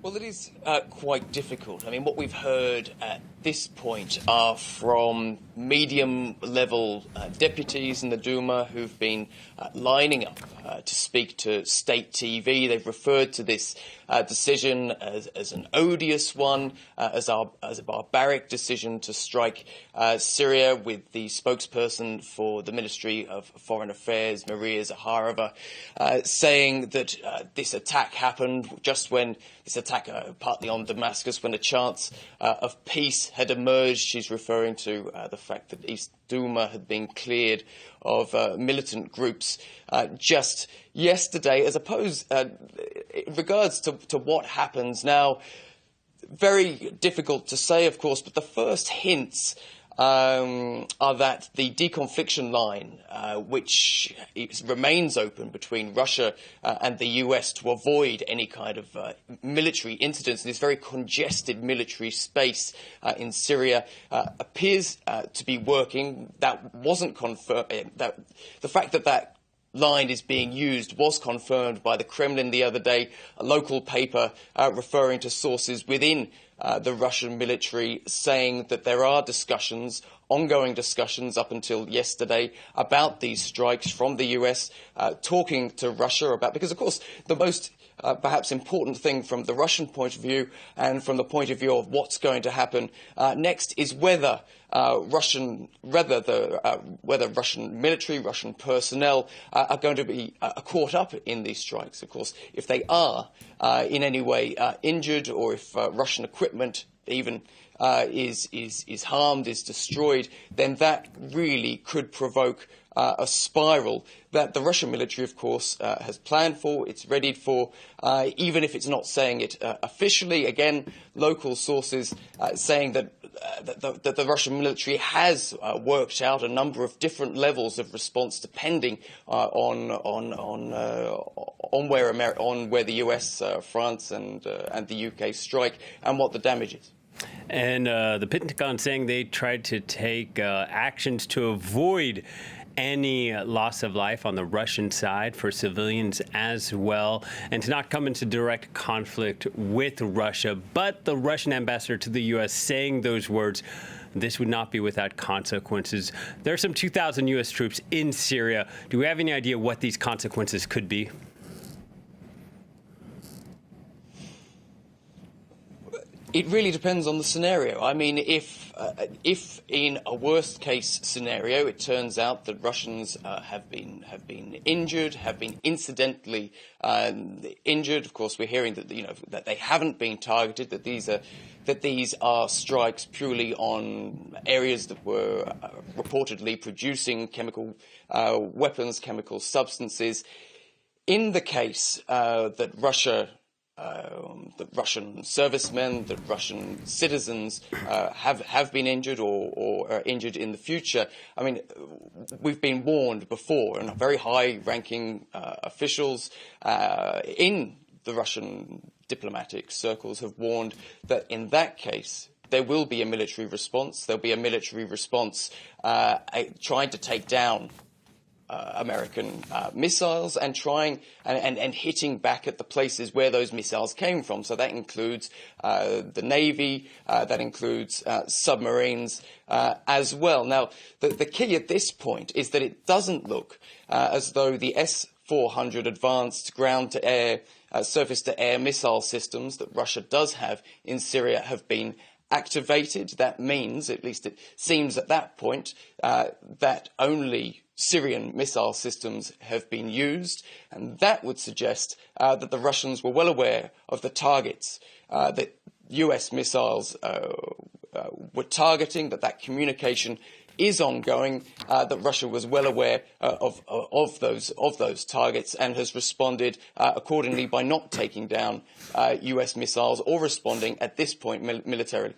Well, it is quite difficult. I mean, what we've heard at this point are from medium-level deputies in the Duma who've been lining up to speak to state TV. They've referred to this decision as an odious one, as a barbaric decision to strike Syria, with the spokesperson for the Ministry of Foreign Affairs, Maria Zaharova, saying that this attack happened just when this attack partly on Damascus, when a chance of peace had emerged. She's referring to the fact that East Duma had been cleared of militant groups just yesterday. As opposed, in regards to what happens now, very difficult to say, of course, but the first hints are that the deconfliction line, which remains open between Russia and the US to avoid any kind of military incidents in this very congested military space in Syria, appears to be working. That wasn't confirmed. The fact that line is being used was confirmed by the Kremlin the other day, a local paper referring to sources within the Russian military saying that there are discussions, ongoing discussions up until yesterday, about these strikes from the US, talking to Russia about, because of course the most perhaps important thing from the Russian point of view and from the point of view of what's going to happen next is whether Russian military, Russian personnel are going to be caught up in these strikes. Of course, if they are in any way injured, or if Russian equipment even is harmed, is destroyed, then that really could provoke a spiral that the Russian military, of course, has planned for, it's readied for, even if it's not saying it officially. Again, local sources saying that the Russian military has worked out a number of different levels of response depending on where the US, France, and the UK strike, and what the damage is. And the Pentagon saying they tried to take actions to avoid any loss of life on the Russian side for civilians as well, and to not come into direct conflict with Russia. But the Russian ambassador to the U.S. saying those words, this would not be without consequences. There are some 2,000 U.S. troops in Syria. Do we have any idea what these consequences could be? It really depends on the scenario. I mean, if in a worst-case scenario it turns out that Russians have been injured, have been incidentally injured. Of course, we're hearing that that they haven't been targeted. That these are strikes purely on areas that were reportedly producing chemical weapons, chemical substances. In the case that Russian servicemen, that Russian citizens have been injured or are injured in the future. I mean, we've been warned before, and very high-ranking officials in the Russian diplomatic circles have warned that in that case there will be a military response. There'll be a military response trying to take down American missiles and trying and hitting back at the places where those missiles came from. So that includes the Navy, that includes submarines as well. Now, the key at this point is that it doesn't look as though the S-400 advanced ground-to-air, surface-to-air missile systems that Russia does have in Syria have been activated. That means, at least it seems at that point, that only Syrian missile systems have been used, and that would suggest that the Russians were well aware of the targets that US missiles were targeting, that communication is ongoing, that Russia was well aware of those targets and has responded accordingly by not taking down US missiles or responding at this point militarily.